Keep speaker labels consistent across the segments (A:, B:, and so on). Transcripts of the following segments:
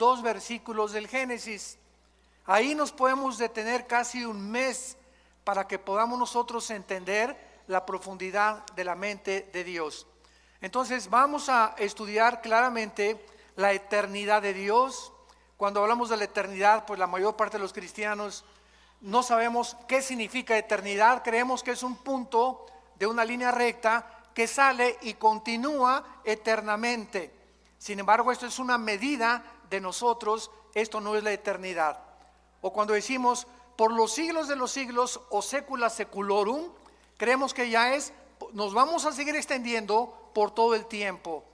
A: 2 versículos del Génesis. Ahí nos podemos detener casi un mes para que podamos nosotros entender la profundidad de la mente de Dios. Entonces vamos a estudiar claramente la eternidad de Dios. Cuando hablamos de la eternidad, pues la mayor parte de los cristianos no sabemos qué significa eternidad. Creemos que es un punto de una línea recta que sale y continúa eternamente. Sin embargo, esto es una medida de nosotros, esto no es la eternidad. O cuando decimos por los siglos de los siglos o secula seculorum, creemos que ya es, nos vamos a seguir extendiendo por todo el tiempo.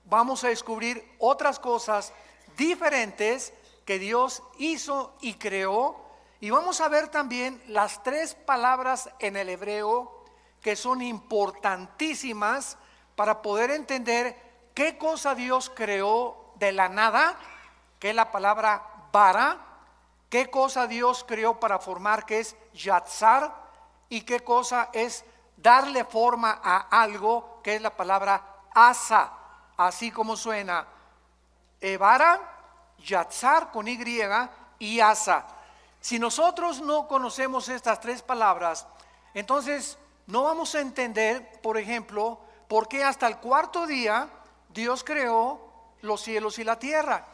A: Vamos a descubrir otras cosas diferentes que Dios hizo y creó, y vamos a ver también las 3 palabras en el hebreo que son importantísimas para poder entender qué cosa Dios creó de la nada, que es la palabra bara, qué cosa Dios creó para formar, que es yatzar, y qué cosa es darle forma a algo, que es la palabra asa, así como suena, bara, yatzar con y asa. Si nosotros no conocemos estas 3 palabras, entonces no vamos a entender, por ejemplo, por qué hasta el 4.º día Dios creó los cielos y la tierra.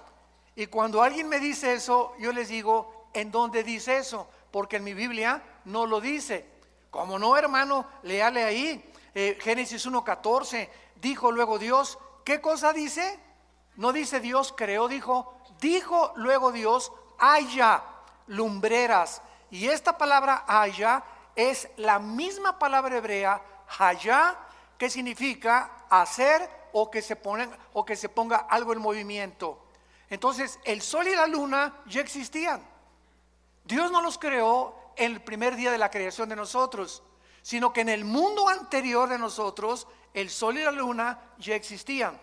A: Y cuando alguien me dice eso, yo les digo, ¿en dónde dice eso? Porque en mi Biblia no lo dice. ¿Cómo no, hermano? Léale ahí, Génesis 1:14, dijo luego Dios, ¿qué cosa dice? No dice Dios creó, dijo luego Dios, haya lumbreras. Y esta palabra haya es la misma palabra hebrea, haya, que significa hacer o que se ponga algo en movimiento. Entonces el sol y la luna ya existían. Dios no los creó en el primer día de la creación de nosotros, sino que en el mundo anterior de nosotros el sol y la luna ya existían.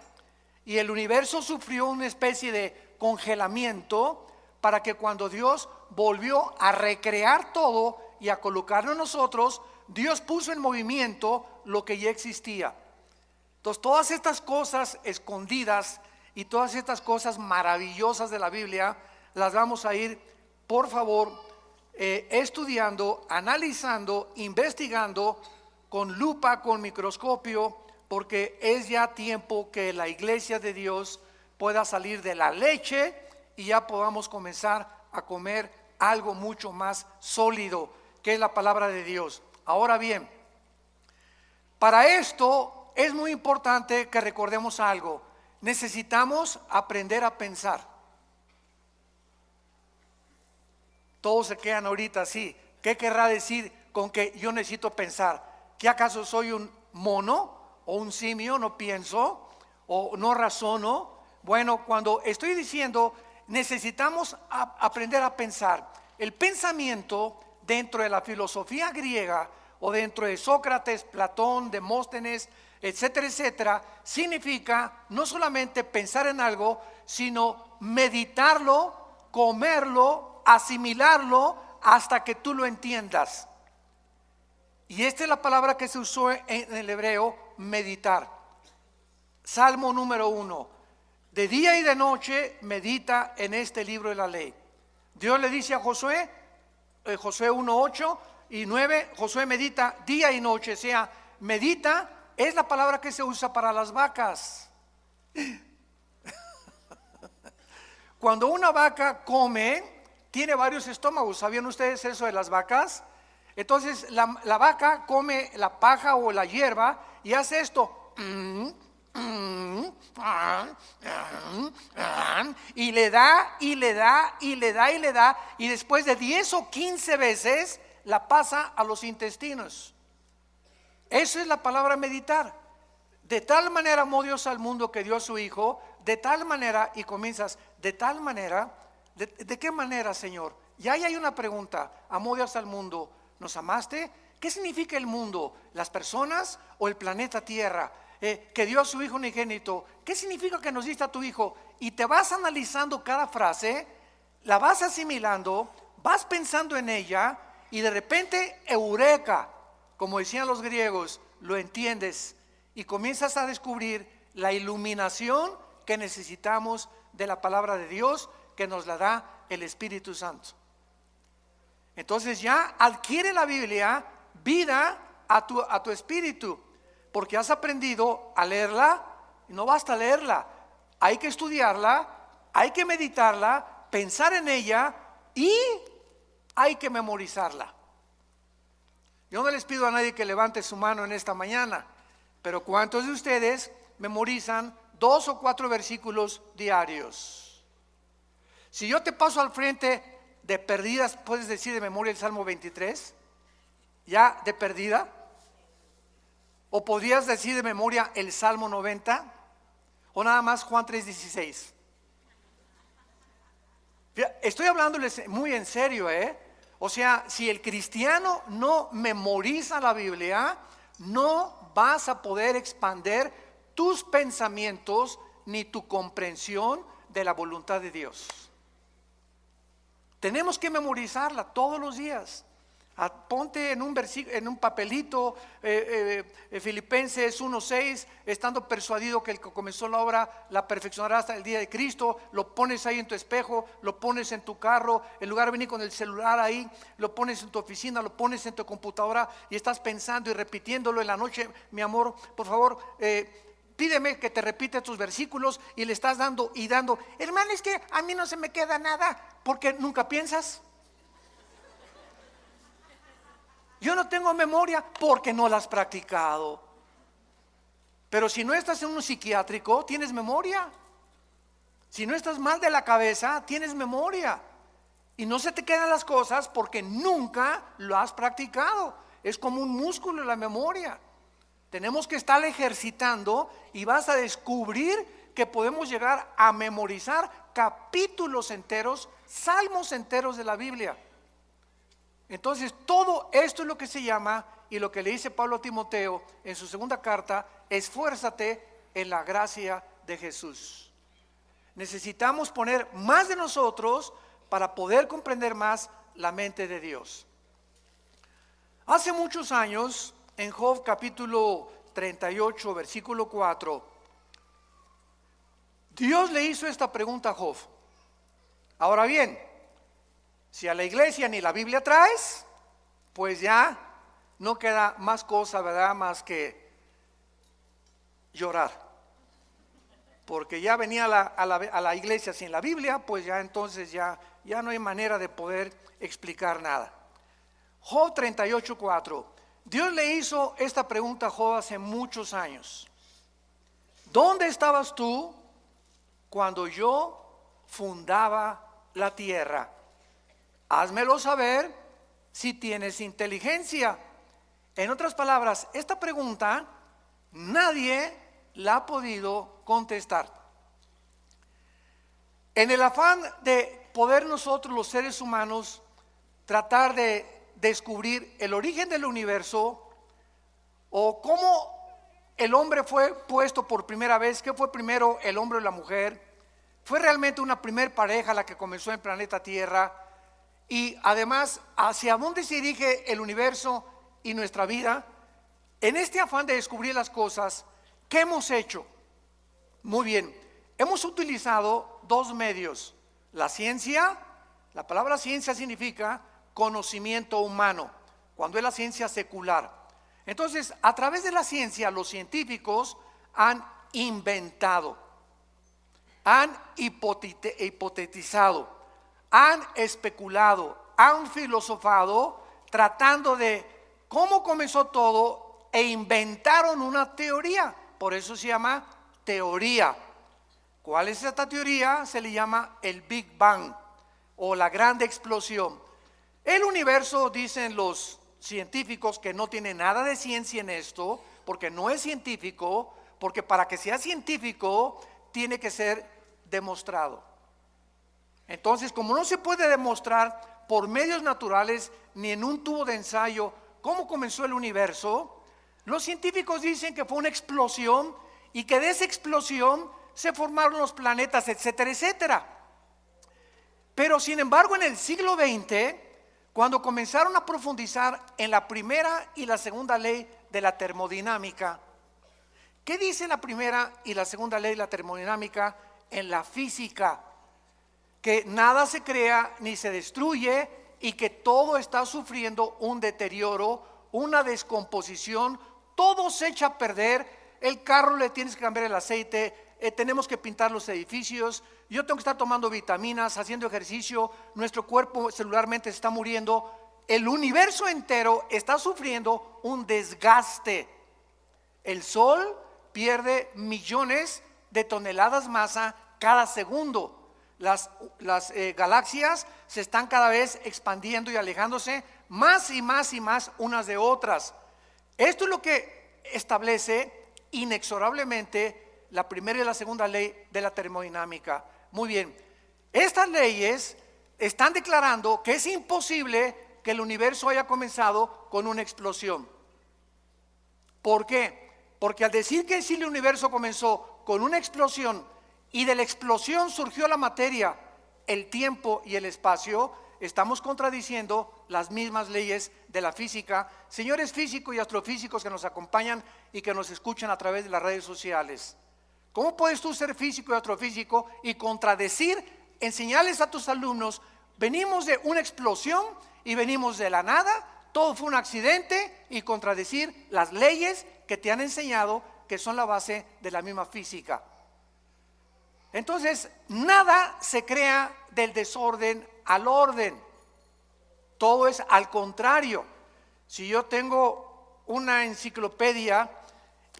A: Y el universo sufrió una especie de congelamiento para que cuando Dios volvió a recrear todo y a colocarlo en nosotros, Dios puso en movimiento lo que ya existía. Entonces todas estas cosas escondidas y todas estas cosas maravillosas de la Biblia las vamos a ir, por favor, estudiando, analizando, investigando con lupa, con microscopio, porque es ya tiempo que la iglesia de Dios pueda salir de la leche y ya podamos comenzar a comer algo mucho más sólido, que es la palabra de Dios. Ahora bien, para esto es muy importante que recordemos algo. Necesitamos aprender a pensar. Todos se quedan ahorita así. ¿Qué querrá decir con que yo necesito pensar? ¿Que acaso soy un mono o un simio? ¿No pienso o no razono? Bueno, cuando estoy diciendo necesitamos aprender a pensar, el pensamiento dentro de la filosofía griega o dentro de Sócrates, Platón, Demóstenes, etcétera, etcétera, significa no solamente pensar en algo, sino meditarlo, comerlo, asimilarlo hasta que tú lo entiendas. Y esta es la palabra que se usó en el hebreo, meditar. Salmo número 1. De día y de noche medita en este libro de la ley. Dios le dice a Josué, Josué 1:8 y 9, Josué medita día y noche. O sea, medita es la palabra que se usa para las vacas. Cuando una vaca come, tiene varios estómagos. ¿Sabían ustedes eso de las vacas? Entonces la vaca come la paja o la hierba y hace esto. Y le da, y le da, y le da, y le da, y después de 10 o 15 veces la pasa a los intestinos. Eso es la palabra meditar. De tal manera amó Dios al mundo que dio a su Hijo, de tal manera, y comienzas, de tal manera, ¿de qué manera, Señor? Y ahí hay una pregunta. Amó Dios al mundo, ¿nos amaste? ¿Qué significa el mundo? ¿Las personas o el planeta Tierra? Que dio a su Hijo unigénito. ¿Qué significa que nos diste a tu Hijo? Y te vas analizando cada frase, la vas asimilando, vas pensando en ella y de repente, eureka, como decían los griegos, lo entiendes y comienzas a descubrir la iluminación que necesitamos de la palabra de Dios, que nos la da el Espíritu Santo. Entonces ya adquiere la Biblia vida a tu espíritu, porque has aprendido a leerla. Y no basta leerla, hay que estudiarla, hay que meditarla, pensar en ella y hay que memorizarla. Yo no les pido a nadie que levante su mano en esta mañana, pero ¿cuántos de ustedes memorizan 2 o 4 versículos diarios? Si yo te paso al frente, de perdidas, ¿puedes decir de memoria el Salmo 23? ¿Ya de perdida? ¿O podrías decir de memoria el Salmo 90? ¿O nada más Juan 3:16? Estoy hablándoles muy en serio, O sea, si el cristiano no memoriza la Biblia, no vas a poder expander tus pensamientos ni tu comprensión de la voluntad de Dios. Tenemos que memorizarla todos los días. Ponte en un papelito, Filipenses 1:6, estando persuadido que el que comenzó la obra la perfeccionará hasta el día de Cristo. Lo pones ahí en tu espejo, lo pones en tu carro, en lugar de venir con el celular ahí, lo pones en tu oficina, lo pones en tu computadora y estás pensando y repitiéndolo en la noche. Mi amor, por favor, pídeme que te repita tus versículos, y le estás dando y dando. Hermano, es que a mí no se me queda nada, porque nunca piensas. Yo no tengo memoria porque no la has practicado. Pero si no estás en un psiquiátrico, tienes memoria. Si no estás mal de la cabeza, tienes memoria. Y no se te quedan las cosas porque nunca lo has practicado. Es como un músculo la memoria. Tenemos que estar ejercitando y vas a descubrir que podemos llegar a memorizar capítulos enteros, salmos enteros de la Biblia. Entonces todo esto es lo que se llama, y lo que le dice Pablo a Timoteo en su segunda carta: esfuérzate en la gracia de Jesús. Necesitamos poner más de nosotros para poder comprender más la mente de Dios. Hace muchos años, en Job capítulo 38, versículo 4, Dios le hizo esta pregunta a Job. Ahora bien, si a la iglesia ni la Biblia traes, pues ya no queda más cosa, ¿verdad?, más que llorar. Porque ya venía a la iglesia sin la Biblia, pues ya entonces ya no hay manera de poder explicar nada. Job 38:4. Dios le hizo esta pregunta a Job hace muchos años. ¿Dónde estabas tú cuando yo fundaba la tierra? Házmelo saber si tienes inteligencia. En otras palabras, esta pregunta nadie la ha podido contestar. En el afán de poder nosotros, los seres humanos, tratar de descubrir el origen del universo, o cómo el hombre fue puesto por primera vez, qué fue primero, el hombre o la mujer, fue realmente una primer pareja la que comenzó en el planeta Tierra, y además hacia dónde se dirige el universo y nuestra vida. En este afán de descubrir las cosas, ¿qué hemos hecho? Muy bien, hemos utilizado dos medios: la ciencia. La palabra ciencia significa conocimiento humano, cuando es la ciencia secular. Entonces, a través de la ciencia, los científicos han inventado, han hipotetizado, han especulado, han filosofado, tratando de cómo comenzó todo, e inventaron una teoría. Por eso se llama teoría. ¿Cuál es esta teoría? Se le llama el Big Bang, o la gran explosión. El universo, dicen los científicos, que no tiene nada de ciencia en esto, porque no es científico, porque para que sea científico tiene que ser demostrado. Entonces, como no se puede demostrar por medios naturales ni en un tubo de ensayo cómo comenzó el universo, los científicos dicen que fue una explosión, y que de esa explosión se formaron los planetas, etcétera, etcétera. Pero sin embargo, en el siglo XX, cuando comenzaron a profundizar en la primera y la segunda ley de la termodinámica, ¿qué dice la primera y la segunda ley de la termodinámica en la física? que nada se crea ni se destruye y que todo está sufriendo un deterioro, una descomposición, todo se echa a perder. El carro le tienes que cambiar el aceite, tenemos que pintar los edificios, yo tengo que estar tomando vitaminas, haciendo ejercicio, nuestro cuerpo celularmente se está muriendo, el universo entero está sufriendo un desgaste. El sol pierde millones de toneladas masa cada segundo. Las galaxias se están cada vez expandiendo y alejándose más y más y más unas de otras. Esto es lo que establece inexorablemente la primera y la segunda ley de la termodinámica. Muy bien, estas leyes están declarando que es imposible que el universo haya comenzado con una explosión. ¿Por qué? Porque al decir que sí, el universo comenzó con una explosión y de la explosión surgió la materia, el tiempo y el espacio, estamos contradiciendo las mismas leyes de la física. Señores físicos y astrofísicos que nos acompañan y que nos escuchan a través de las redes sociales, ¿cómo puedes tú ser físico y astrofísico y contradecir, enseñarles a tus alumnos, venimos de una explosión y venimos de la nada, todo fue un accidente, y contradecir las leyes que te han enseñado que son la base de la misma física? Entonces, nada se crea del desorden al orden, todo es al contrario. Si yo tengo una enciclopedia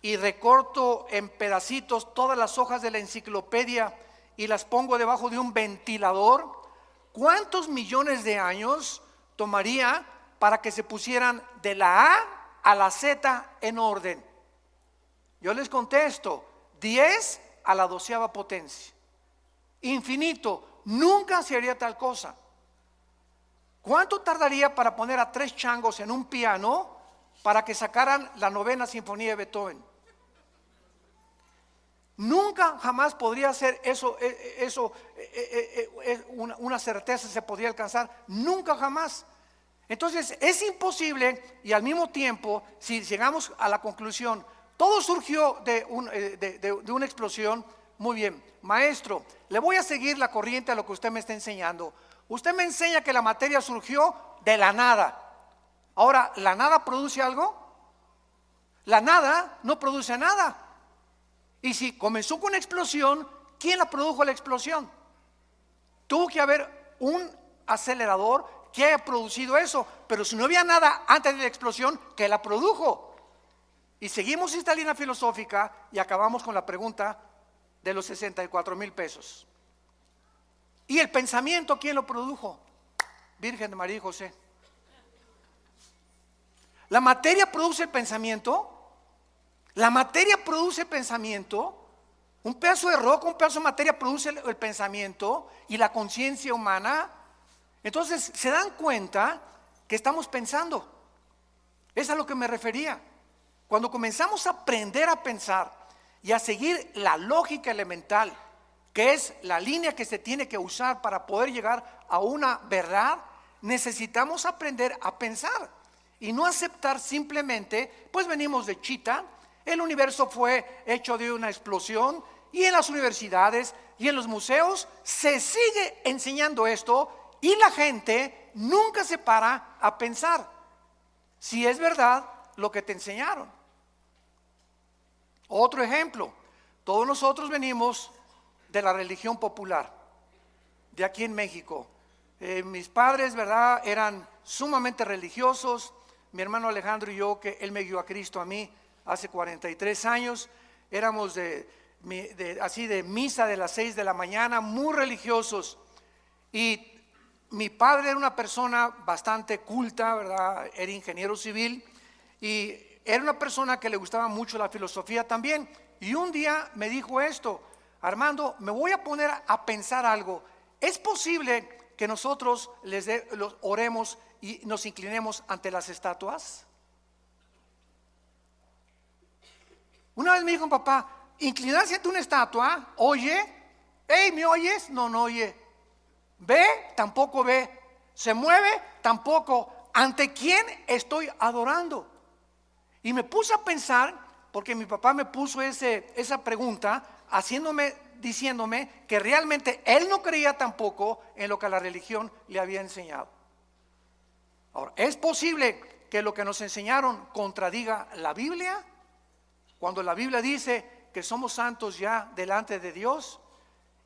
A: y recorto en pedacitos todas las hojas de la enciclopedia y las pongo debajo de un ventilador, ¿cuántos millones de años tomaría para que se pusieran de la A a la Z en orden? Yo les contesto, 10 a la 12ª potencia. Infinito, nunca se haría tal cosa. ¿Cuánto tardaría para poner a 3 changos en un piano para que sacaran la 9ª sinfonía de Beethoven? Nunca jamás podría ser eso, una certeza se podría alcanzar, nunca jamás. Entonces es imposible, y al mismo tiempo, si llegamos a la conclusión, todo surgió de una explosión. Muy bien, maestro, le voy a seguir la corriente a lo que usted me está enseñando. Usted me enseña que la materia surgió de la nada. Ahora, ¿la nada produce algo? La nada no produce nada. Y si comenzó con una explosión, ¿quién la produjo la explosión? Tuvo que haber un acelerador que haya producido eso, pero si no había nada antes de la explosión, ¿qué la produjo? Y seguimos esta línea filosófica y acabamos con la pregunta de los 64,000 pesos. ¿Y el pensamiento quién lo produjo? Virgen de María y José. ¿La materia produce el pensamiento? La materia produce pensamiento. Un pedazo de roca, un pedazo de materia produce el pensamiento y la conciencia humana. Entonces se dan cuenta que estamos pensando. Es a lo que me refería. Cuando comenzamos a aprender a pensar y a seguir la lógica elemental, que es la línea que se tiene que usar para poder llegar a una verdad, necesitamos aprender a pensar y no aceptar simplemente, pues venimos de chita, el universo fue hecho de una explosión, y en las universidades y en los museos se sigue enseñando esto y la gente nunca se para a pensar si es verdad lo que te enseñaron. Otro ejemplo, todos nosotros venimos de la religión popular, de aquí en México. Mis padres, ¿verdad?, eran sumamente religiosos. Mi hermano Alejandro y yo, que él me guió a Cristo a mí hace 43 años, éramos así de misa de las 6 de la mañana, muy religiosos. Y mi padre era una persona bastante culta, ¿verdad?, era ingeniero civil y era una persona que le gustaba mucho la filosofía también. Y un día me dijo esto: Armando, me voy a poner a pensar algo. ¿Es posible que nosotros los oremos y nos inclinemos ante las estatuas? Una vez me dijo: papá, inclinarse ante una estatua, oye, hey, ¿me oyes? No, no oye. ¿Ve? Tampoco ve. ¿Se mueve? Tampoco. ¿Ante quién estoy adorando? Y me puse a pensar, porque mi papá me puso esa pregunta, haciéndome diciéndome que realmente él no creía tampoco en lo que la religión le había enseñado. Ahora, ¿es posible que lo que nos enseñaron contradiga la Biblia? Cuando la Biblia dice que somos santos ya delante de Dios.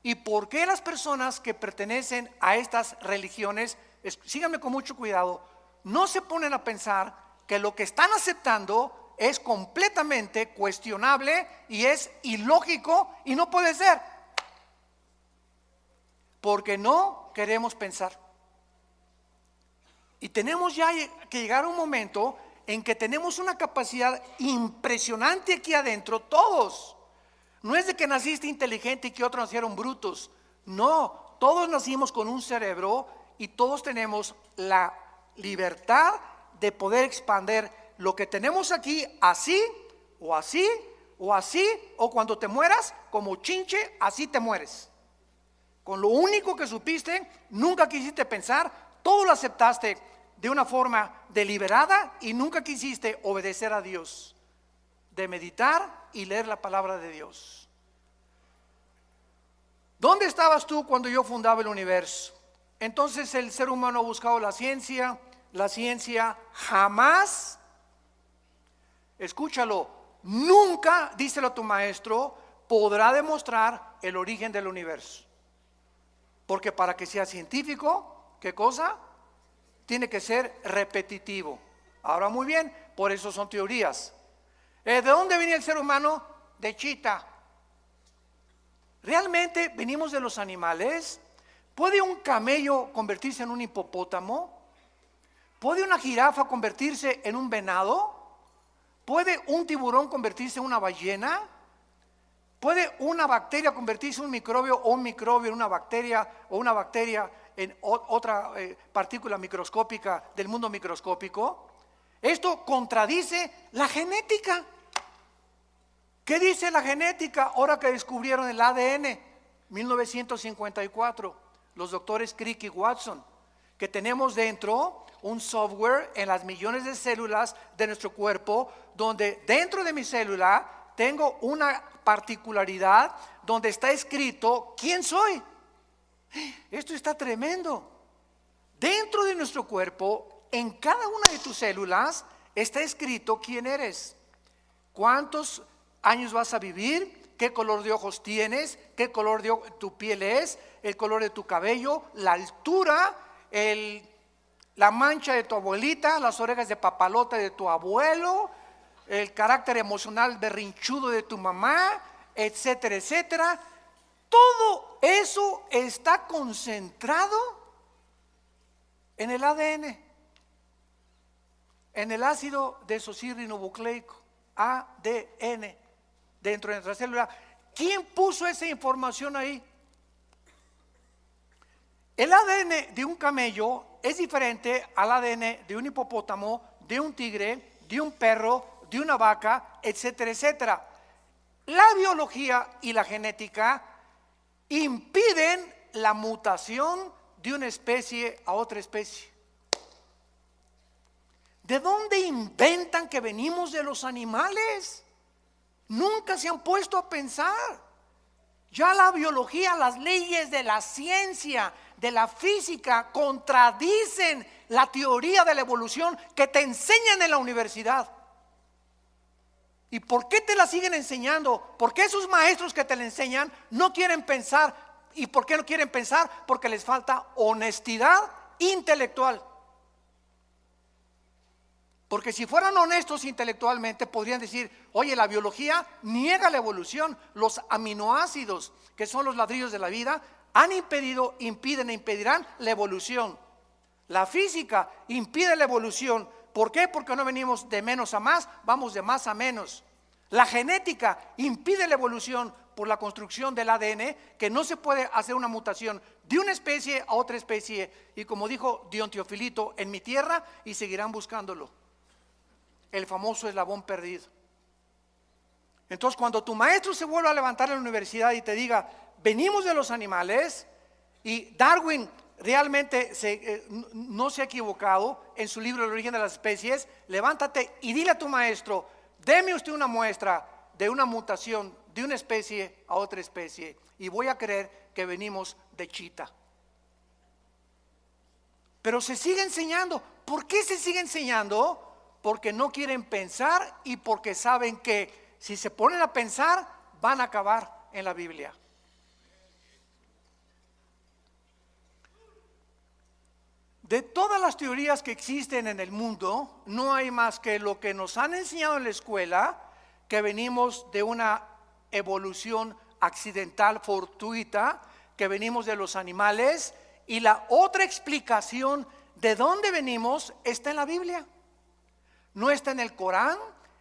A: ¿Y por qué las personas que pertenecen a estas religiones, síganme con mucho cuidado, no se ponen a pensar que lo que están aceptando es completamente cuestionable y es ilógico y no puede ser? Porque no queremos pensar. Y tenemos ya que llegar a un momento en que tenemos una capacidad impresionante aquí adentro, todos. No es de que naciste inteligente y que otros nacieron brutos. No, todos nacimos con un cerebro y todos tenemos la libertad de poder expandir lo que tenemos aquí así, o así, o así, o cuando te mueras, como chinche, así te mueres. Con lo único que supiste, nunca quisiste pensar, todo lo aceptaste de una forma deliberada y nunca quisiste obedecer a Dios, de meditar y leer la palabra de Dios. ¿Dónde estabas tú cuando yo fundaba el universo? Entonces el ser humano ha buscado la ciencia jamás, escúchalo, nunca, díselo a tu maestro, podrá demostrar el origen del universo. Porque para que sea científico, ¿qué cosa? Tiene que ser repetitivo. Ahora muy bien, por eso son teorías. ¿De dónde viene el ser humano? De chita. ¿Realmente venimos de los animales? ¿Puede un camello convertirse en un hipopótamo? ¿Puede una jirafa convertirse en un venado? ¿Puede un tiburón convertirse en una ballena? ¿Puede una bacteria convertirse en un microbio o un microbio en una bacteria o una bacteria en otra partícula microscópica del mundo microscópico? Esto contradice la genética. ¿Qué dice la genética ahora que descubrieron el ADN? 1954, los doctores Crick y Watson, que tenemos dentro un software en las millones de células de nuestro cuerpo, donde dentro de mi célula tengo una particularidad donde está escrito quién soy. Esto está tremendo. Dentro de nuestro cuerpo, en cada una de tus células, está escrito quién eres, cuántos años vas a vivir, qué color de ojos tienes, qué color de tu piel es, el color de tu cabello, la altura, la mancha de tu abuelita, las orejas de papalote de tu abuelo, el carácter emocional berrinchudo de tu mamá, etcétera, etcétera. Todo eso está concentrado en el ADN, en el ácido desoxirribonucleico, ADN, dentro de nuestra célula. ¿Quién puso esa información ahí? El ADN de un camello es diferente al ADN de un hipopótamo, de un tigre, de un perro, de una vaca, etcétera, etcétera. La biología y la genética impiden la mutación de una especie a otra especie. ¿De dónde inventan que venimos de los animales? Nunca se han puesto a pensar. Ya la biología, las leyes de la ciencia, de la física, contradicen la teoría de la evolución que te enseñan en la universidad. ¿Y por qué te la siguen enseñando? ¿Por qué esos maestros que te la enseñan no quieren pensar? ¿Y por qué no quieren pensar? Porque les falta honestidad intelectual. Porque si fueran honestos intelectualmente podrían decir, oye, la biología niega la evolución. Los aminoácidos, que son los ladrillos de la vida, han impedido, impiden e impedirán la evolución. La física impide la evolución. ¿Por qué? Porque no venimos de menos a más, vamos de más a menos. La genética impide la evolución por la construcción del ADN, que no se puede hacer una mutación de una especie a otra especie. Y como dijo Dion Teofilito, en mi tierra, y seguirán buscándolo. El famoso eslabón perdido. Entonces, cuando tu maestro se vuelva a levantar en la universidad y te diga, venimos de los animales, y Darwin realmente no se ha equivocado en su libro El origen de las especies, levántate y dile a tu maestro, deme usted una muestra de una mutación de una especie a otra especie y voy a creer que venimos de chita. Pero se sigue enseñando. ¿Por qué se sigue enseñando? Porque no quieren pensar y porque saben que si se ponen a pensar van a acabar en la Biblia. De todas las teorías que existen en el mundo, no hay más que lo que nos han enseñado en la escuela, que venimos de una evolución accidental, fortuita, que venimos de los animales, y la otra explicación de dónde venimos está en la Biblia. No está en el Corán,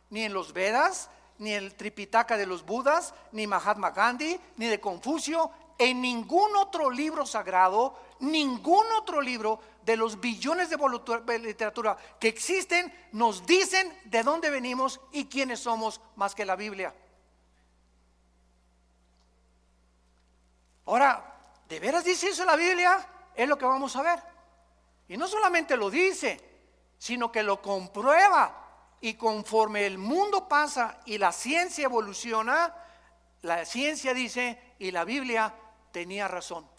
A: ni en los Vedas, ni en el Tripitaka de los Budas, ni Mahatma Gandhi, ni de Confucio, en ningún otro libro sagrado, ningún otro libro de los billones de literatura que existen nos dicen de dónde venimos y quiénes somos más que la Biblia. Ahora, ¿de veras dice eso la Biblia? Es lo que vamos a ver. Y no solamente lo dice, sino que lo comprueba. Y conforme el mundo pasa y la ciencia evoluciona, la ciencia dice y la Biblia tenía razón.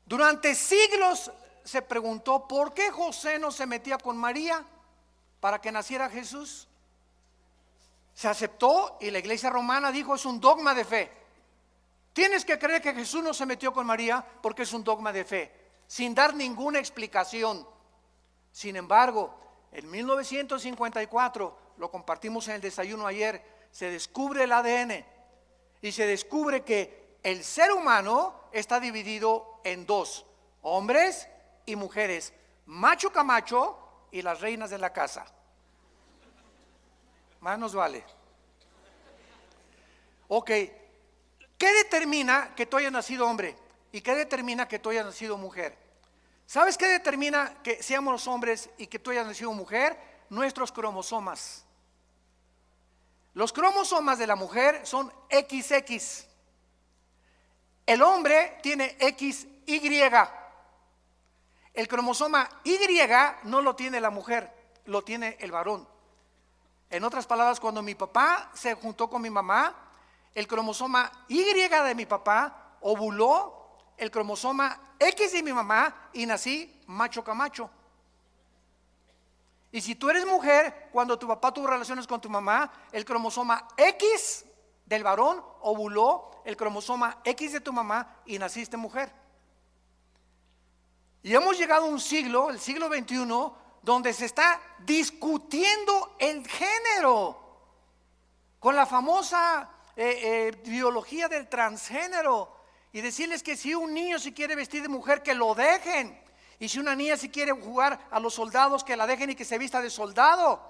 A: Durante siglos se preguntó por qué José no se metía con María para que naciera Jesús. Se aceptó y la iglesia romana dijo es un dogma de fe. Tienes que creer que Jesús no se metió con María porque es un dogma de fe, sin dar ninguna explicación. Sin embargo, en 1954, lo compartimos en el desayuno ayer, se descubre el ADN y se descubre que el ser humano está dividido en dos, hombres y mujeres, macho camacho y las reinas de la casa. Más nos vale. Ok, ¿qué determina que tú hayas nacido hombre? ¿Y qué determina que tú hayas nacido mujer? ¿Sabes qué determina que seamos hombres y que tú hayas nacido mujer? Nuestros cromosomas. Los cromosomas de la mujer son XX. El hombre tiene XY. El cromosoma Y no lo tiene la mujer, lo tiene el varón. En otras palabras, cuando mi papá se juntó con mi mamá, el cromosoma Y de mi papá ovuló el cromosoma X de mi mamá y nací macho camacho. Y si tú eres mujer, cuando tu papá tuvo relaciones con tu mamá, el cromosoma X del varón ovuló el cromosoma X de tu mamá y naciste mujer. Y hemos llegado a un siglo, el siglo XXI, donde se está discutiendo el género con la famosa biología del transgénero, y decirles que si un niño se quiere vestir de mujer, que lo dejen, y si una niña se quiere jugar a los soldados, que la dejen y que se vista de soldado,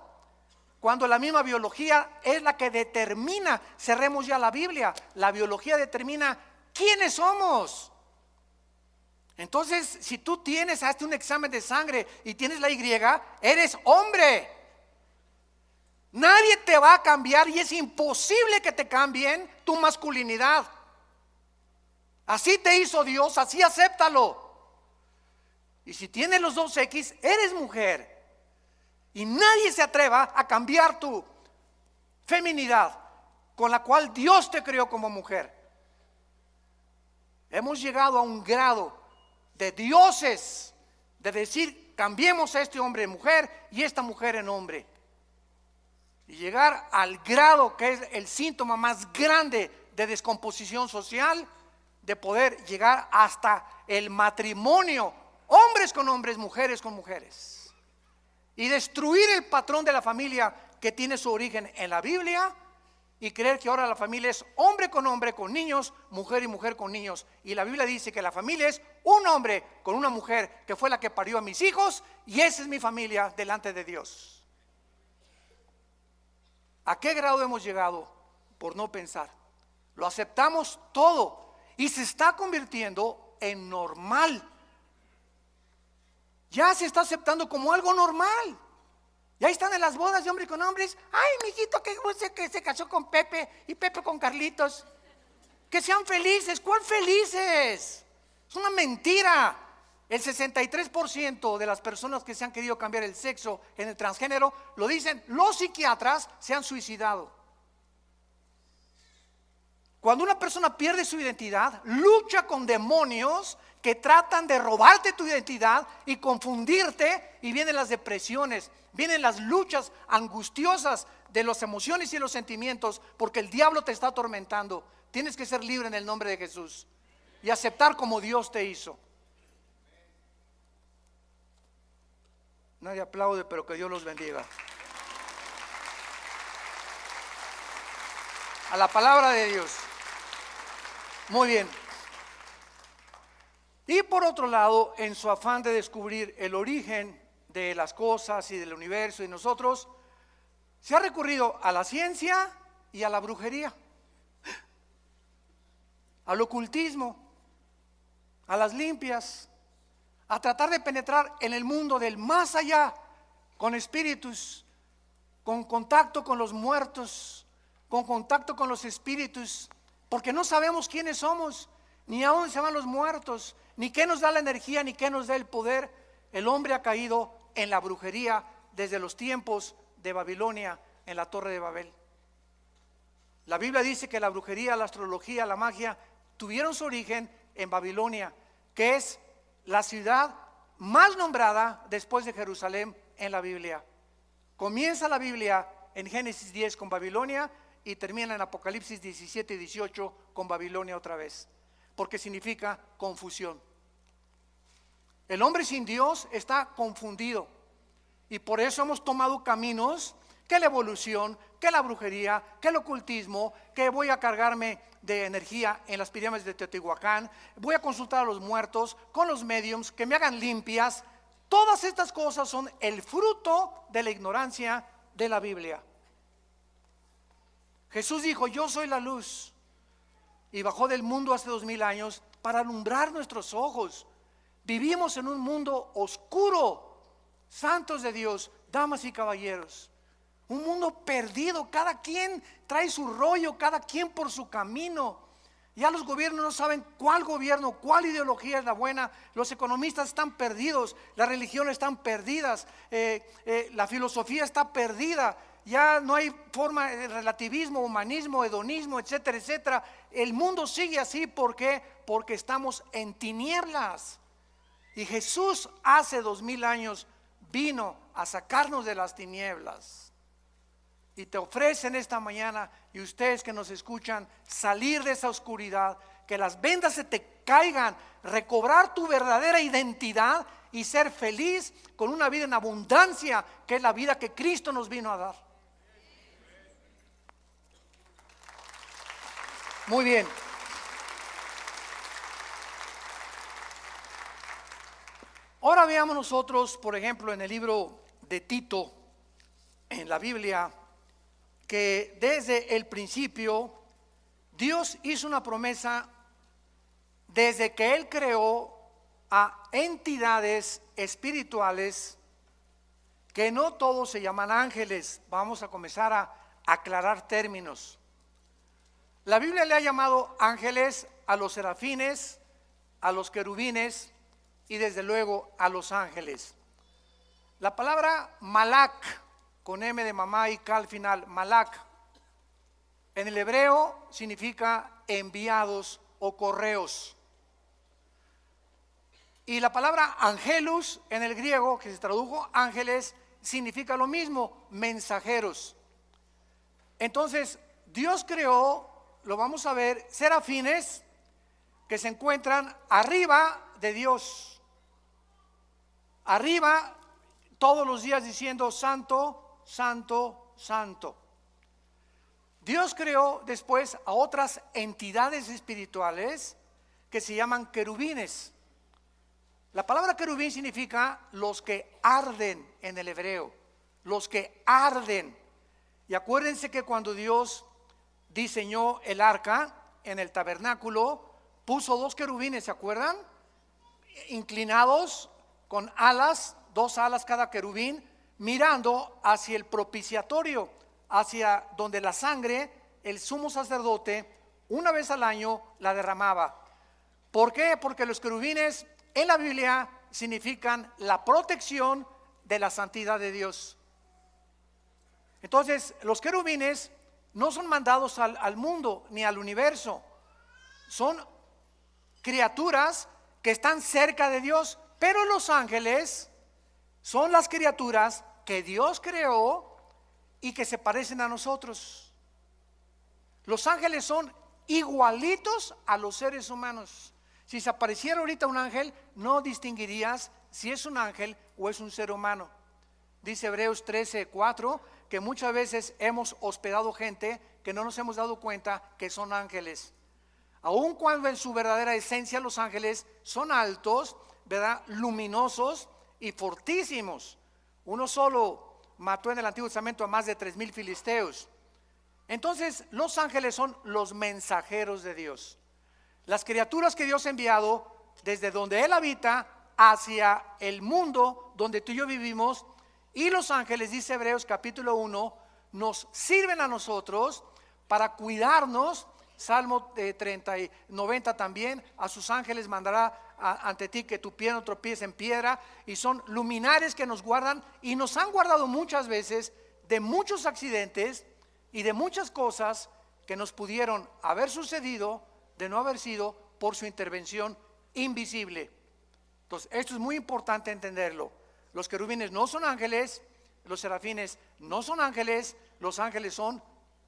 A: cuando la misma biología es la que determina. Cerremos ya la Biblia, la biología determina quiénes somos. Entonces, si tú hazte un examen de sangre y tienes la Y, eres hombre. Nadie te va a cambiar y es imposible que te cambien tu masculinidad. Así te hizo Dios, así acéptalo. Y si tienes los dos X, eres mujer. Y nadie se atreva a cambiar tu feminidad con la cual Dios te creó como mujer. Hemos llegado a un grado de dioses de decir cambiemos a este hombre en mujer y esta mujer en hombre. Y llegar al grado que es el síntoma más grande de descomposición social, de poder llegar hasta el matrimonio, hombres con hombres, mujeres con mujeres, y destruir el patrón de la familia que tiene su origen en la Biblia, y creer que ahora la familia es hombre con niños, mujer y mujer con niños. Y la Biblia dice que la familia es un hombre con una mujer que fue la que parió a mis hijos, y esa es mi familia delante de Dios. ¿A qué grado hemos llegado por no pensar? Lo aceptamos todo y se está convirtiendo en normal. Ya se está aceptando como algo normal. Y ahí están en las bodas de hombres con hombres. Ay, mijito, que se casó con Pepe y Pepe con Carlitos. Que sean felices. ¿Cuál felices? Es una mentira. El 63% de las personas que se han querido cambiar el sexo en el transgénero, lo dicen los psiquiatras, se han suicidado. Cuando una persona pierde su identidad, lucha con demonios que tratan de robarte tu identidad y confundirte, y vienen las depresiones, vienen las luchas angustiosas de las emociones y los sentimientos, porque el diablo te está atormentando. Tienes que ser libre en el nombre de Jesús y aceptar como Dios te hizo. Nadie aplaude, pero que Dios los bendiga. A la palabra de Dios. Muy bien. Y por otro lado, en su afán de descubrir el origen de las cosas y del universo y nosotros, se ha recurrido a la ciencia y a la brujería, al ocultismo, a las limpias, a tratar de penetrar en el mundo del más allá, con espíritus, con contacto con los muertos, con contacto con los espíritus, porque no sabemos quiénes somos, ni a dónde se van los muertos, ni qué nos da la energía, ni qué nos da el poder. El hombre ha caído en la brujería desde los tiempos de Babilonia, en la Torre de Babel. La Biblia dice que la brujería, la astrología, la magia tuvieron su origen en Babilonia, que es la ciudad más nombrada después de Jerusalén en la Biblia. Comienza la Biblia en Génesis 10 con Babilonia y termina en Apocalipsis 17 y 18 con Babilonia otra vez, porque significa confusión. El hombre sin Dios está confundido, y por eso hemos tomado caminos que la evolución, que la brujería, que el ocultismo, que voy a cargarme de energía en las pirámides de Teotihuacán, voy a consultar a los muertos con los mediums que me hagan limpias. Todas estas cosas son el fruto de la ignorancia de la Biblia. Jesús dijo: yo soy la luz, y bajó del mundo hace 2000 años para alumbrar nuestros ojos. Vivimos en un mundo oscuro, santos de Dios, damas y caballeros, un mundo perdido. Cada quien trae su rollo, cada quien por su camino. Ya los gobiernos no saben cuál gobierno, cuál ideología es la buena. Los economistas están perdidos, las religiones están perdidas, la filosofía está perdida. Ya no hay forma de relativismo, humanismo, hedonismo, etcétera, etcétera. El mundo sigue así. ¿Por qué? Porque estamos en tinieblas. Y Jesús hace 2000 años vino a sacarnos de las tinieblas. Y te ofrecen esta mañana, y ustedes que nos escuchan, salir de esa oscuridad, que las vendas se te caigan, recobrar tu verdadera identidad y ser feliz con una vida en abundancia, que es la vida que Cristo nos vino a dar. Muy bien. Ahora veamos nosotros, por ejemplo, en el libro de Tito, en la Biblia, que desde el principio Dios hizo una promesa desde que Él creó a entidades espirituales que no todos se llaman ángeles. Vamos a comenzar a aclarar términos. La Biblia le ha llamado ángeles a los serafines, a los querubines y desde luego a los ángeles. La palabra malak, con M de mamá y K al final, malak, en el hebreo significa enviados o correos. Y la palabra angelus en el griego, que se tradujo ángeles, significa lo mismo, mensajeros. Entonces, Dios creó, lo vamos a ver, serafines que se encuentran arriba de Dios. Arriba, todos los días diciendo santo, santo, santo. Dios creó después a otras entidades espirituales que se llaman querubines. La palabra querubín significa los que arden en el hebreo, los que arden. Y acuérdense que cuando Dios diseñó el arca en el tabernáculo, puso dos querubines, ¿se acuerdan? Inclinados con alas, 2 alas cada querubín, mirando hacia el propiciatorio, hacia donde la sangre, el sumo sacerdote, una vez al año la derramaba. ¿Por qué? Porque los querubines en la Biblia significan la protección de la santidad de Dios. Entonces, los querubines no son mandados al mundo ni al universo. Son criaturas que están cerca de Dios, pero los ángeles son las criaturas que Dios creó y que se parecen a nosotros. Los ángeles son igualitos a los seres humanos. Si se apareciera ahorita un ángel, no distinguirías si es un ángel o es un ser humano. Dice Hebreos 13:4 que muchas veces hemos hospedado gente que no nos hemos dado cuenta que son ángeles. Aun cuando en su verdadera esencia los ángeles son altos, ¿verdad?, luminosos y fortísimos. Uno solo mató en el Antiguo Testamento a más de 3,000 filisteos. Entonces los ángeles son los mensajeros de Dios, las criaturas que Dios ha enviado desde donde Él habita hacia el mundo donde tú y yo vivimos. Y los ángeles, dice Hebreos capítulo 1, nos sirven a nosotros para cuidarnos. Salmo 90 también: a sus ángeles mandará ante ti que tu pie no tropiece en piedra. Y son luminares que nos guardan y nos han guardado muchas veces de muchos accidentes y de muchas cosas que nos pudieron haber sucedido de no haber sido por su intervención invisible. Entonces, esto es muy importante entenderlo. Los querubines no son ángeles, los serafines no son ángeles, los ángeles son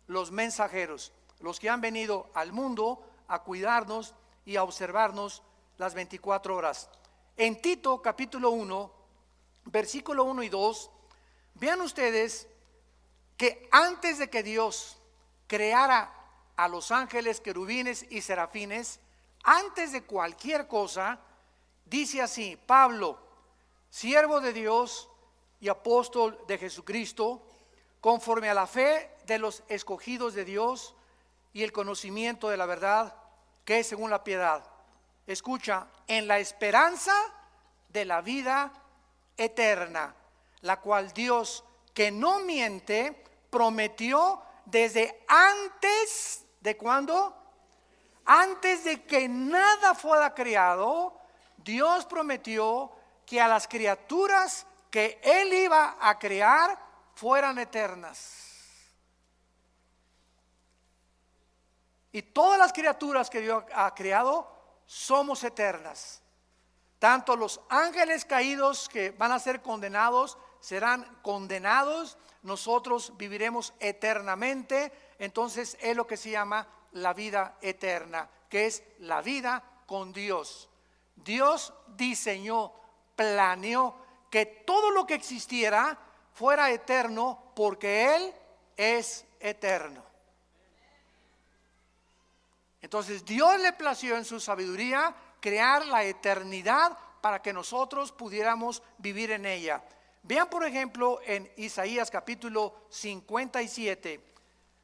A: los mensajeros, los que han venido al mundo a cuidarnos y a observarnos las 24 horas. En Tito capítulo 1, versículo 1 y 2, vean ustedes que antes de que Dios creara a los ángeles, querubines y serafines, antes de cualquier cosa, dice así: Pablo, siervo de Dios y apóstol de Jesucristo, conforme a la fe de los escogidos de Dios y el conocimiento de la verdad que es según la piedad. Escucha: en la esperanza de la vida eterna, la cual Dios, que no miente, prometió desde antes de ¿cuándo? Antes de que nada fuera creado. Dios prometió que a las criaturas que Él iba a crear fueran eternas. Y todas las criaturas que Dios ha creado somos eternas. Tanto los ángeles caídos que van a ser condenados serán condenados. Nosotros viviremos eternamente. Entonces es lo que se llama la vida eterna, que es la vida con Dios. Dios diseñó, planeó que todo lo que existiera fuera eterno porque Él es eterno. Entonces Dios le plació en su sabiduría crear la eternidad para que nosotros pudiéramos vivir en ella. Vean por ejemplo en Isaías capítulo 57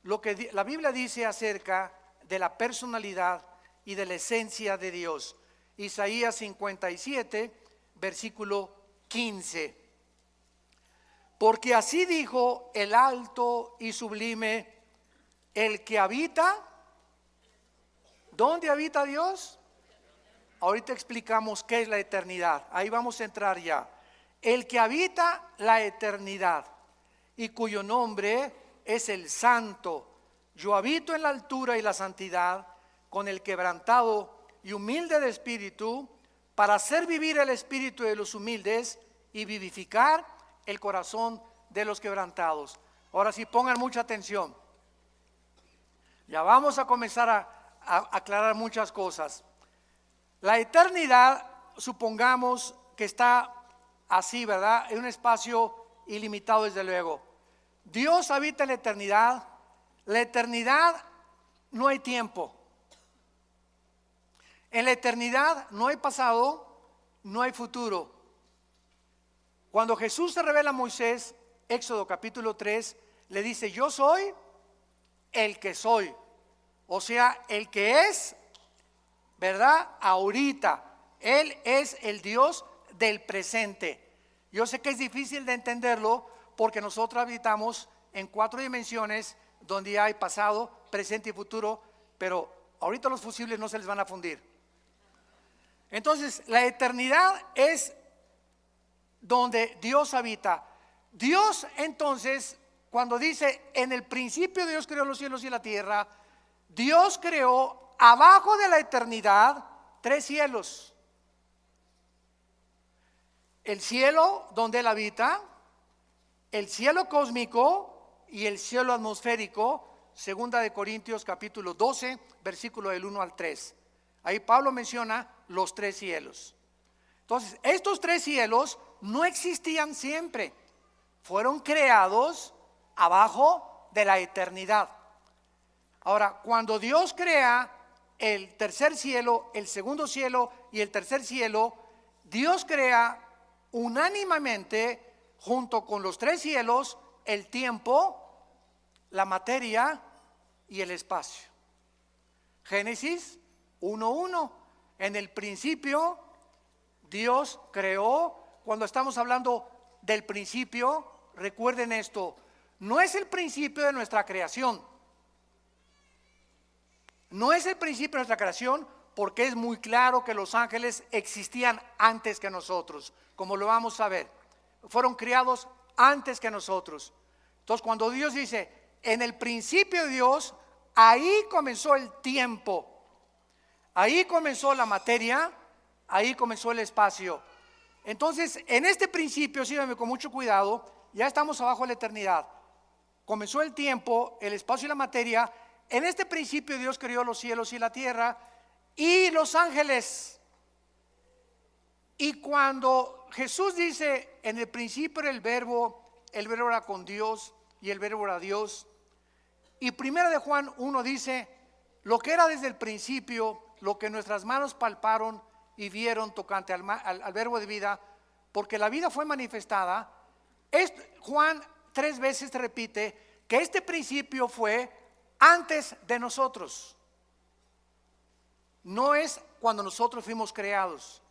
A: lo que la Biblia dice acerca de la personalidad y de la esencia de Dios. Isaías 57 versículo 15: porque así dijo el alto y sublime, el que habita. ¿Dónde habita Dios? Ahorita explicamos qué es la eternidad. Ahí vamos a entrar ya. El que habita la eternidad y cuyo nombre es el Santo. Yo habito en la altura y la santidad, con el quebrantado y humilde de espíritu, para hacer vivir el espíritu de los humildes y vivificar el corazón de los quebrantados. Ahora sí, pongan mucha atención. Ya vamos a comenzar a aclarar muchas cosas. La eternidad, supongamos que está así, ¿verdad? En un espacio ilimitado, desde luego. Dios habita en la eternidad. La eternidad no hay tiempo. En la eternidad no hay pasado, no hay futuro. Cuando Jesús se revela a Moisés, Éxodo capítulo 3, le dice: yo soy el que soy. O sea, el que es, ¿verdad? Ahorita. Él es el Dios del presente. Yo sé que es difícil de entenderlo porque nosotros habitamos en 4 dimensiones donde hay pasado, presente y futuro, pero ahorita los fusibles no se les van a fundir. Entonces, la eternidad es donde Dios habita. Dios entonces, cuando dice en el principio Dios creó los cielos y la tierra, Dios creó abajo de la eternidad 3 cielos. El cielo donde Él habita, el cielo cósmico y el cielo atmosférico. Segunda de Corintios capítulo 12, versículo del 1 al 3. Ahí Pablo menciona los 3 cielos. Entonces, estos 3 cielos no existían siempre. Fueron creados abajo de la eternidad. Ahora, cuando Dios crea el tercer cielo, el segundo cielo y el tercer cielo, Dios crea unánimemente, junto con los 3 cielos, el tiempo, la materia y el espacio. Génesis 1:1. En el principio Dios creó. Cuando estamos hablando del principio, recuerden esto, no es el principio de nuestra creación. No es el principio de nuestra creación, porque es muy claro que los ángeles existían antes que nosotros, como lo vamos a ver. Fueron creados antes que nosotros. Entonces, cuando Dios dice, en el principio de Dios, ahí comenzó el tiempo, ahí comenzó la materia, ahí comenzó el espacio. Entonces, en este principio, síganme con mucho cuidado, ya estamos abajo de la eternidad. Comenzó el tiempo, el espacio y la materia. En este principio Dios creó los cielos y la tierra y los ángeles. Y cuando Jesús dice, en el principio era el verbo era con Dios y el verbo era Dios. Y primera de Juan 1 dice, lo que era desde el principio, lo que nuestras manos palparon y vieron tocante al verbo de vida, porque la vida fue manifestada. Juan 3 veces te repite que este principio fue antes de nosotros. No es cuando nosotros fuimos creados.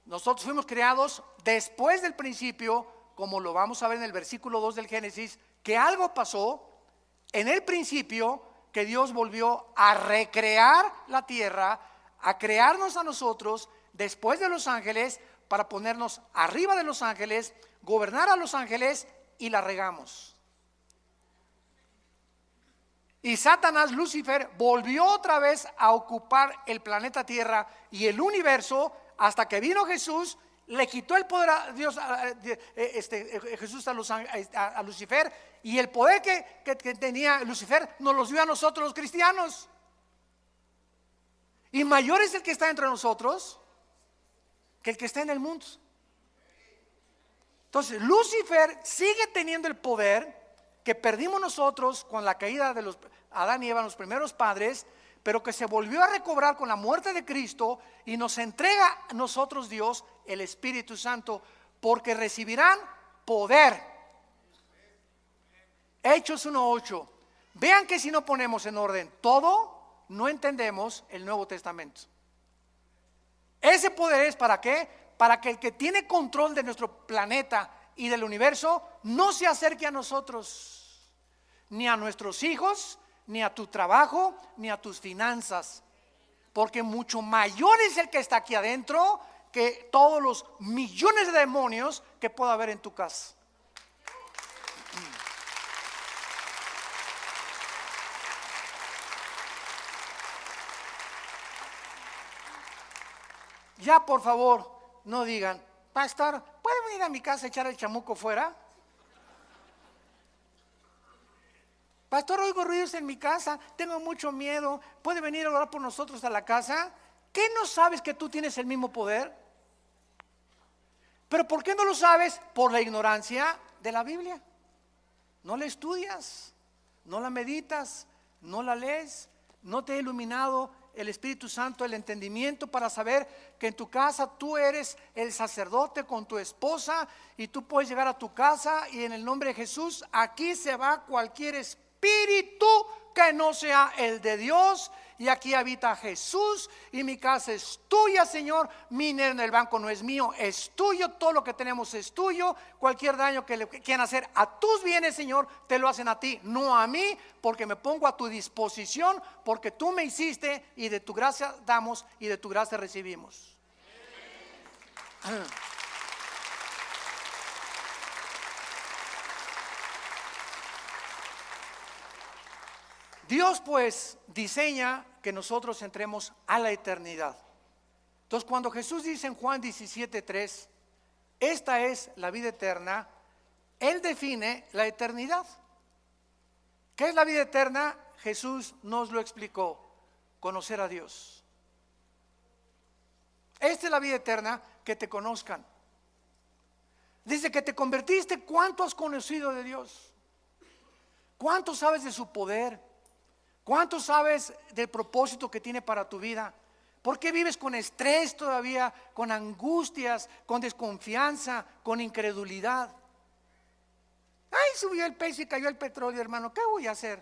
A: Nosotros fuimos creados después del principio, como lo vamos a ver en el versículo 2 del Génesis, que algo pasó en el principio, que Dios volvió a recrear la tierra, a crearnos a nosotros después de los ángeles, para ponernos arriba de los ángeles, gobernar a los ángeles, y la regamos. Y Satanás, Lucifer, volvió otra vez a ocupar el planeta Tierra y el universo, hasta que vino Jesús, le quitó el poder a Dios, Jesús a Lucifer, y el poder que tenía Lucifer nos los dio a nosotros los cristianos. Y mayor es el que está entre nosotros que el que está en el mundo. Entonces Lucifer sigue teniendo el poder que perdimos nosotros con la caída de Adán y Eva, los primeros padres, pero que se volvió a recobrar con la muerte de Cristo, y nos entrega a nosotros Dios el Espíritu Santo, porque recibirán poder. Hechos 1:8. Vean que si no ponemos en orden todo, no entendemos el Nuevo Testamento. Ese poder es ¿para qué? Para que el que tiene control de nuestro planeta y del universo no se acerque a nosotros, ni a nuestros hijos, ni a tu trabajo, ni a tus finanzas, porque mucho mayor es el que está aquí adentro que todos los millones de demonios que pueda haber en tu casa. Ya, por favor, no digan, pastor, ¿puede venir a mi casa a echar el chamuco fuera? Pastor, oigo ruidos en mi casa, tengo mucho miedo, ¿puede venir a orar por nosotros a la casa? ¿Qué no sabes que tú tienes el mismo poder? ¿Pero por qué no lo sabes? Por la ignorancia de la Biblia. No la estudias, no la meditas, no la lees, no te ha iluminado el Espíritu Santo, el entendimiento para saber que en tu casa tú eres el sacerdote con tu esposa, y tú puedes llegar a tu casa y en el nombre de Jesús, aquí se va cualquier espíritu que no sea el de Dios, y aquí habita Jesús, y mi casa es tuya, Señor. Mi dinero en el banco no es mío, es tuyo. Todo lo que tenemos es tuyo. Cualquier daño que le quieran hacer a tus bienes, Señor, te lo hacen a ti, no a mí, porque me pongo a tu disposición, porque tú me hiciste, y de tu gracia damos y de tu gracia recibimos. Dios pues diseña que nosotros entremos a la eternidad. Entonces cuando Jesús dice en Juan 17:3, esta es la vida eterna, Él define la eternidad. ¿Qué es la vida eterna? Jesús nos lo explicó: conocer a Dios. Esta es la vida eterna, que te conozcan. Dice que te convertiste. ¿Cuánto has conocido de Dios? ¿Cuánto sabes de su poder? ¿Cuánto sabes del propósito que tiene para tu vida? ¿Por qué vives con estrés todavía, con angustias, con desconfianza, con incredulidad? Ay, subió el peso y cayó el petróleo, hermano, ¿qué voy a hacer?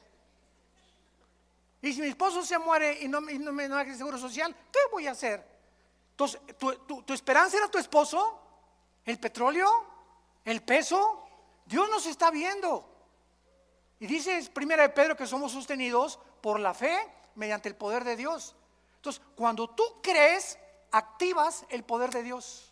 A: Y si mi esposo se muere y no me da el seguro social, ¿qué voy a hacer? Entonces, ¿tu esperanza era tu esposo? ¿El petróleo? ¿El peso? Dios nos está viendo. Y dice 1 Pedro que somos sostenidos por la fe mediante el poder de Dios. Entonces, cuando tú crees, activas el poder de Dios.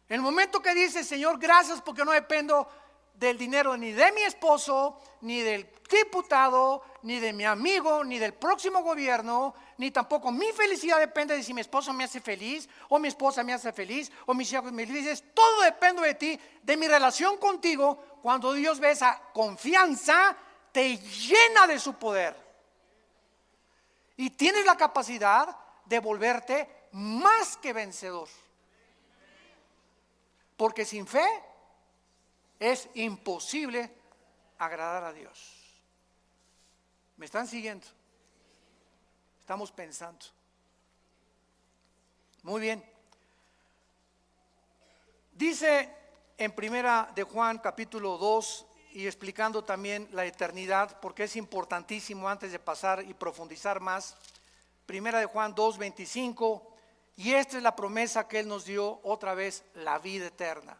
A: En el momento que dices: Señor, gracias porque no dependo del dinero ni de mi esposo, ni del diputado, ni de mi amigo, ni del próximo gobierno, ni tampoco mi felicidad depende de si mi esposo me hace feliz, o mi esposa me hace feliz, o mis hijos me felices. Todo depende de ti, de mi relación contigo. Cuando Dios ve esa confianza, te llena de su poder. Y tienes la capacidad de volverte más que vencedor. Porque sin fe es imposible agradar a Dios. ¿Me están siguiendo? Estamos pensando. Muy bien. Dice en primera de Juan capítulo 2, y explicando también la eternidad, porque es importantísimo antes de pasar y profundizar más. Primera de Juan 2:25, y esta es la promesa que Él nos dio otra vez: la vida eterna.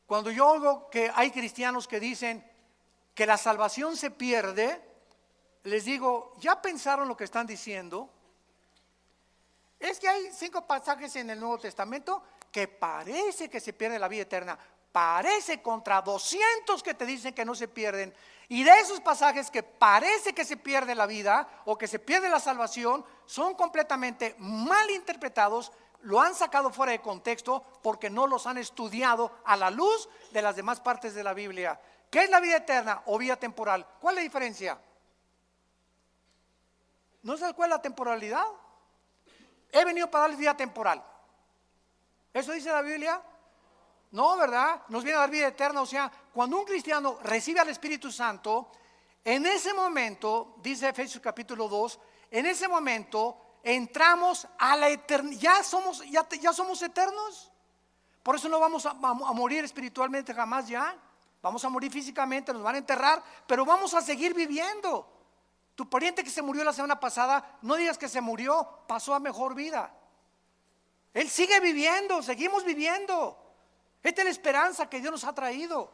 A: Cuando yo oigo que hay cristianos que dicen que la salvación se pierde, les digo: ¿ya pensaron lo que están diciendo? Es que hay 5 pasajes en el Nuevo Testamento que parece que se pierde la vida eterna. Parece, contra 200 que te dicen que no se pierden. Y de esos pasajes que parece que se pierde la vida o que se pierde la salvación, son completamente mal interpretados. Lo han sacado fuera de contexto porque no los han estudiado a la luz de las demás partes de la Biblia. ¿Qué es la vida eterna o vida temporal? ¿Cuál es la diferencia? ¿No sabes cuál es la temporalidad? He venido para darles vida temporal. ¿Eso dice la Biblia? No, ¿verdad? Nos viene a dar vida eterna. O sea, cuando un cristiano recibe al Espíritu Santo, en ese momento, dice Efesios capítulo 2, en ese momento entramos a la eternidad. Ya somos eternos. Por eso no vamos a morir espiritualmente jamás ya. Vamos a morir físicamente, nos van a enterrar, pero vamos a seguir viviendo. Tu pariente que se murió la semana pasada, no digas que se murió, pasó a mejor vida. Él sigue viviendo, seguimos viviendo. Esta es la esperanza que Dios nos ha traído,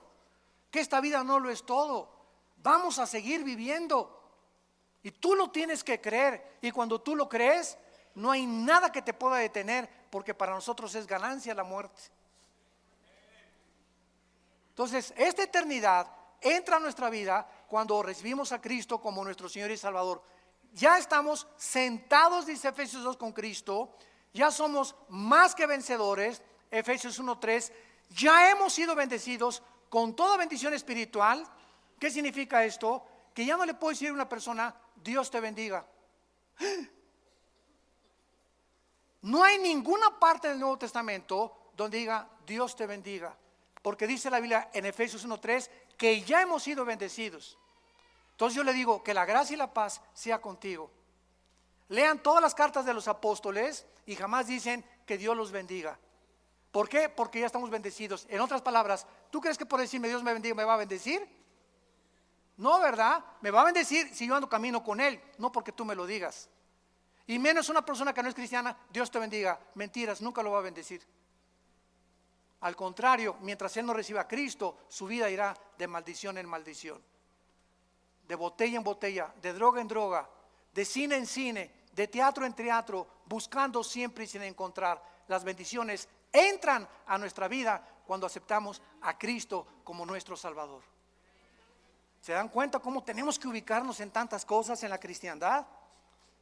A: que esta vida no lo es todo. Vamos a seguir viviendo. Y tú lo tienes que creer. Y cuando tú lo crees, no hay nada que te pueda detener, porque para nosotros es ganancia la muerte. Entonces, esta eternidad entra a nuestra vida cuando recibimos a Cristo como nuestro Señor y Salvador. Ya estamos sentados, dice Efesios 2, con Cristo. Ya somos más que vencedores, Efesios 1:3. Ya hemos sido bendecidos con toda bendición espiritual. ¿Qué significa esto? Que ya no le puedo decir a una persona: Dios te bendiga. No hay ninguna parte del Nuevo Testamento donde diga Dios te bendiga, porque dice la Biblia en Efesios 1:3 que ya hemos sido bendecidos. Entonces yo le digo: que la gracia y la paz sea contigo. Lean todas las cartas de los apóstoles y jamás dicen que Dios los bendiga. ¿Por qué? Porque ya estamos bendecidos. En otras palabras, ¿tú crees que por decirme Dios me bendiga me va a bendecir? No, ¿verdad? Me va a bendecir si yo ando camino con Él, no porque tú me lo digas. Y menos una persona que no es cristiana: Dios te bendiga. Mentiras, nunca lo va a bendecir. Al contrario, mientras él no reciba a Cristo, su vida irá de maldición en maldición, de botella en botella, de droga en droga, de cine en cine, de teatro en teatro, buscando siempre y sin encontrar. Las bendiciones entran a nuestra vida cuando aceptamos a Cristo como nuestro Salvador. ¿Se dan cuenta cómo tenemos que ubicarnos en tantas cosas en la cristiandad?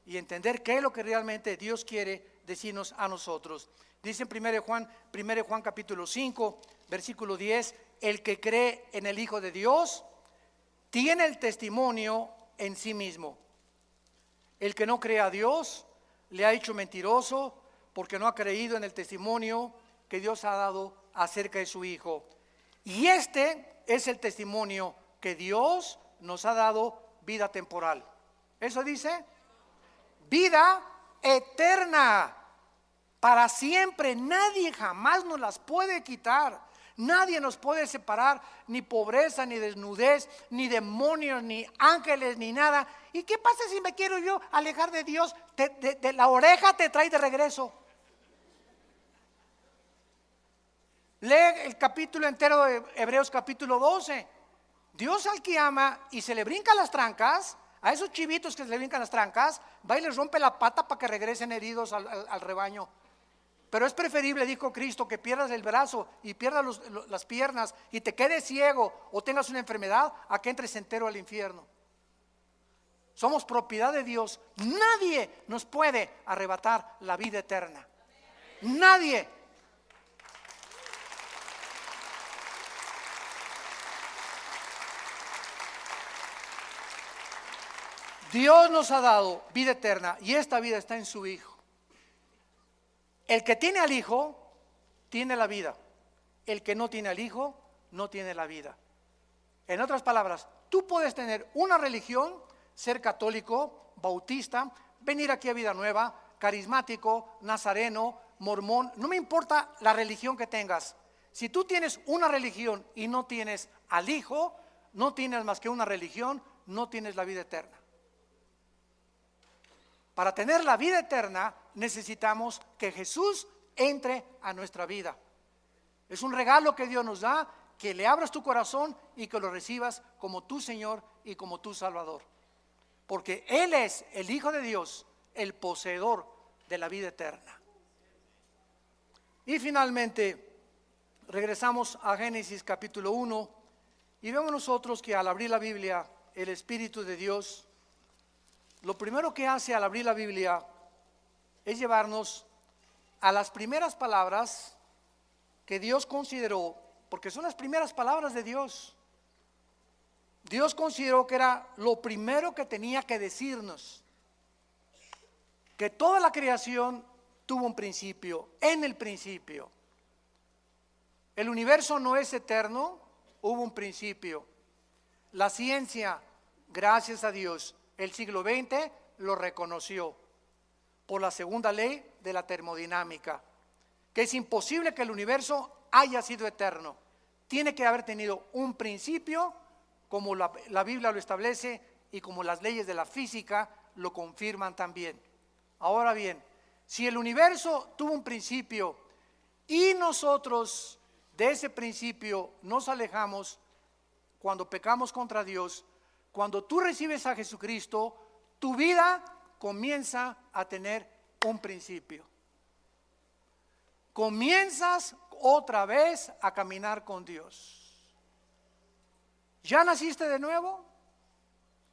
A: Y entender qué es lo que realmente Dios quiere decirnos a nosotros. Dice en 1 Juan capítulo 5, versículo 10, el que cree en el Hijo de Dios tiene el testimonio en sí mismo. El que no cree a Dios le ha hecho mentiroso, porque no ha creído en el testimonio que Dios ha dado acerca de su Hijo. Y este es el testimonio que Dios nos ha dado, vida temporal. Eso dice, vida eterna, para siempre. Nadie jamás nos las puede quitar. Nadie nos puede separar, ni pobreza, ni desnudez, ni demonios, ni ángeles, ni nada. ¿Y qué pasa si me quiero yo alejar de Dios? De la oreja te trae de regreso. Lee el capítulo entero de Hebreos capítulo 12. Dios al que ama y se le brinca las trancas, a esos chivitos que se le brincan las trancas, va y les rompe la pata para que regresen heridos al rebaño. Pero es preferible, dijo Cristo, que pierdas el brazo y pierdas las piernas y te quedes ciego o tengas una enfermedad, a que entres entero al infierno. Somos propiedad de Dios. Nadie nos puede arrebatar la vida eterna. Nadie. Dios nos ha dado vida eterna y esta vida está en su Hijo. El que tiene al Hijo tiene la vida. El que no tiene al Hijo no tiene la vida. En otras palabras, tú puedes tener una religión, ser católico, bautista, venir aquí a Vida Nueva, carismático, nazareno, mormón, no me importa la religión que tengas. Si tú tienes una religión y no tienes al Hijo, no tienes más que una religión, no tienes la vida eterna. Para tener la vida eterna necesitamos que Jesús entre a nuestra vida. Es un regalo que Dios nos da, que le abras tu corazón y que lo recibas como tu Señor y como tu Salvador. Porque Él es el Hijo de Dios, el poseedor de la vida eterna. Y finalmente regresamos a Génesis capítulo 1 y vemos nosotros que al abrir la Biblia, el Espíritu de Dios, lo primero que hace al abrir la Biblia es llevarnos a las primeras palabras que Dios consideró, porque son las primeras palabras de Dios. Dios consideró que era lo primero que tenía que decirnos, que toda la creación tuvo un principio, en el principio. El universo no es eterno, hubo un principio. La ciencia, gracias a Dios, el siglo XX lo reconoció por la segunda ley de la termodinámica, que es imposible que el universo haya sido eterno. Tiene que haber tenido un principio, como la Biblia lo establece y como las leyes de la física lo confirman también. Ahora bien, si el universo tuvo un principio y nosotros de ese principio nos alejamos cuando pecamos contra Dios, cuando tú recibes a Jesucristo, tu vida comienza a tener un principio. Comienzas otra vez a caminar con Dios. ¿Ya naciste de nuevo?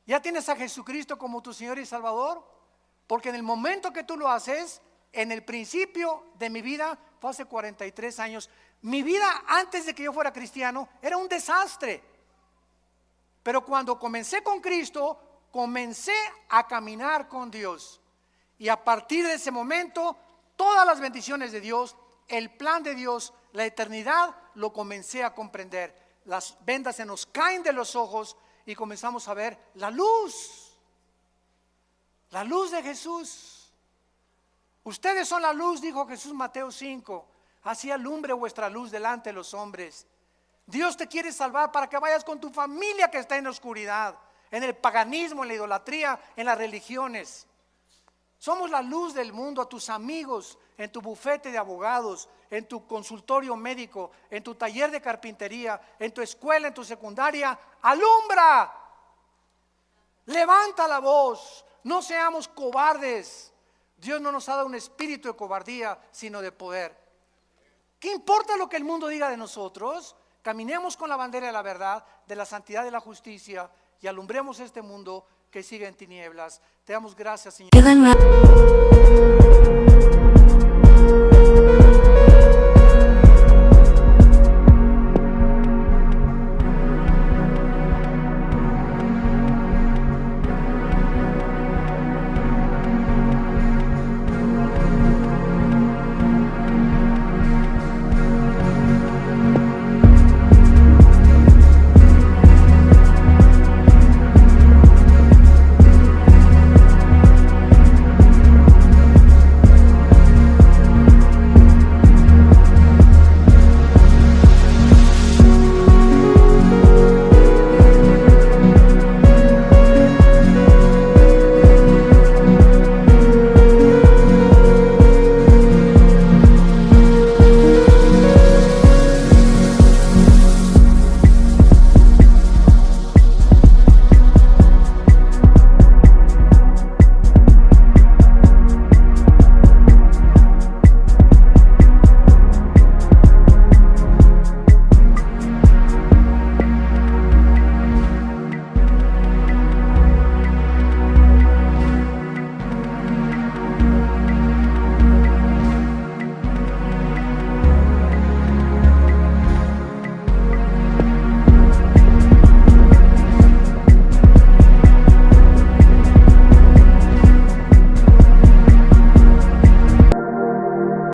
A: ¿Ya tienes a Jesucristo como tu Señor y Salvador? Porque en el momento que tú lo haces, en el principio de mi vida, fue hace 43 años, mi vida antes de que yo fuera cristiano era un desastre. Pero cuando comencé con Cristo, comencé a caminar con Dios. Y a partir de ese momento, todas las bendiciones de Dios, el plan de Dios, la eternidad, lo comencé a comprender. Las vendas se nos caen de los ojos y comenzamos a ver la luz de Jesús. Ustedes son la luz, dijo Jesús en Mateo 5. Así alumbre vuestra luz delante de los hombres. Dios te quiere salvar para que vayas con tu familia que está en la oscuridad, en el paganismo, en la idolatría, en las religiones. Somos la luz del mundo a tus amigos, en tu bufete de abogados, en tu consultorio médico, en tu taller de carpintería, en tu escuela, en tu secundaria. ¡Alumbra! Levanta la voz, no seamos cobardes. Dios no nos ha dado un espíritu de cobardía, sino de poder. ¿Qué importa lo que el mundo diga de nosotros? Caminemos con la bandera de la verdad, de la santidad, de la justicia, y alumbremos este mundo que sigue en tinieblas. Te damos gracias, Señor.